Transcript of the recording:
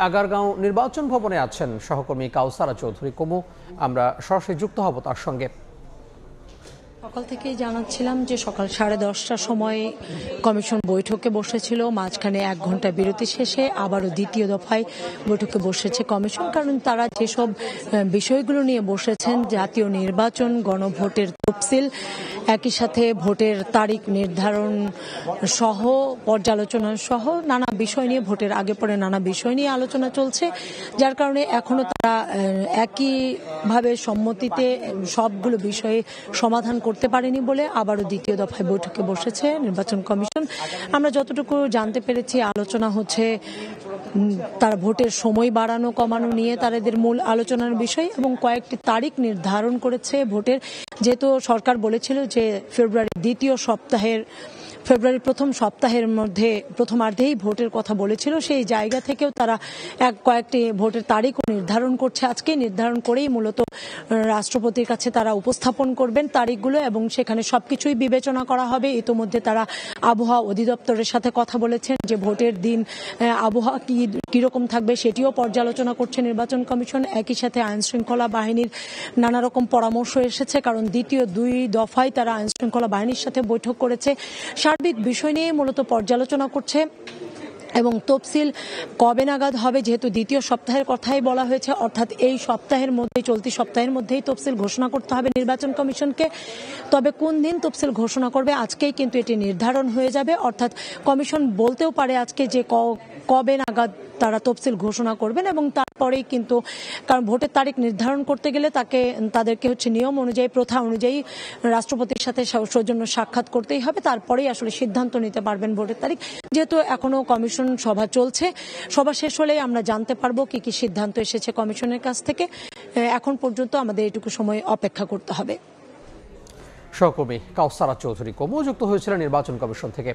আগারগাঁও নির্বাচন ভবনে আছেন সহকর্মী কাউসারা চৌধুরী কুমু। আমরা সরাসরি যুক্ত হব তার সঙ্গে। সকাল থেকেই জানাচ্ছিলাম যে সকাল 10:30টার সময় কমিশন বৈঠকে বসেছিল, মাঝখানে 1 ঘন্টা বিরতি শেষে আবারও দ্বিতীয় দফায় বৈঠকে বসেছে কমিশন। কারণ তারা যেসব বিষয়গুলো নিয়ে বসেছেন, জাতীয় নির্বাচন, গণভোটের তফসিল, একই সাথে ভোটের তারিখ নির্ধারণ সহ পর্যালোচনা সহ নানা বিষয় নিয়ে, ভোটের আগে পরে নানা বিষয় নিয়ে আলোচনা চলছে, যার কারণে এখনো তারা একইভাবে সম্মতিতে সবগুলো বিষয়ে সমাধান করতে পারেনি বলে আবারও দ্বিতীয় দফায় বৈঠকে বসেছে নির্বাচন কমিশন। আমরা যতটুকু জানতে পেরেছি, আলোচনা হচ্ছে তারা ভোটের সময় বাড়ানো কমানো নিয়ে তাদের মূল আলোচনার বিষয়, এবং কয়েকটি তারিখ নির্ধারণ করেছে ভোটের। যেহেতু সরকার বলেছিল যে ফেব্রুয়ারির প্রথম সপ্তাহের মধ্যে প্রথমার্ধেই ভোটের কথা বলেছিল, সেই জায়গা থেকেও তারা কয়েকটি ভোটের তারিখও নির্ধারণ করছে। আজকে নির্ধারণ করেই মূলত রাষ্ট্রপতির কাছে তারা উপস্থাপন করবেন তারিখগুলো, এবং সেখানে সবকিছুই বিবেচনা করা হবে। ইতোমধ্যে তারা আবহাওয়া অধিদপ্তরের সাথে কথা বলেছেন যে ভোটের দিন আবহাওয়া কিরকম থাকবে সেটিও পর্যালোচনা করছে নির্বাচন কমিশন। একই সাথে আইন শৃঙ্খলা বাহিনীর নানা রকম পরামর্শ এসেছে, কারণ দ্বিতীয় 2 দফায় তারা আইন শৃঙ্খলা বাহিনীর সাথে বৈঠক করেছে। সার্বিক বিষয় নিয়ে মূলত পর্যালোচনা করছে, এবং তফসিল কবে নাগাদ হবে, যেহেতু দ্বিতীয় সপ্তাহের কথাই বলা হয়েছে, অর্থাৎ এই সপ্তাহের মধ্যেই, চলতি সপ্তাহের মধ্যেই তফসিল ঘোষণা করতে হবে নির্বাচন কমিশনকে। তবে কোন দিন তফসিল ঘোষণা করবে আজকেই কিন্তু এটি নির্ধারণ হয়ে যাবে। অর্থাৎ কমিশন বলতেও পারে আজকে যে কবে নাগাদ তারা তফসিল ঘোষণা করবেন, এবং তারপরেই কিন্তু, কারণ ভোটের তারিখ নির্ধারণ করতে গেলে তাদেরকে নিয়ম অনুযায়ী, প্রথা অনুযায়ী রাষ্ট্রপতির সাথে সৌজন্য সাক্ষাৎ করতেই হবে, তারপরেই আসলে সিদ্ধান্ত নিতে পারবেন ভোটের তারিখ। যেহেতু এখনো কমিশন সভা চলছে, সভা শেষ হলেই আমরা জানতে পারবো কি কি সিদ্ধান্ত এসেছে কমিশনের কাছ থেকে। এখন পর্যন্ত আমাদের এটুকু সময় অপেক্ষা করতে হবে। সহকর্মী কাউসারা চৌধুরী কুমু যুক্ত হয়েছিলেন নির্বাচন কমিশন থেকে।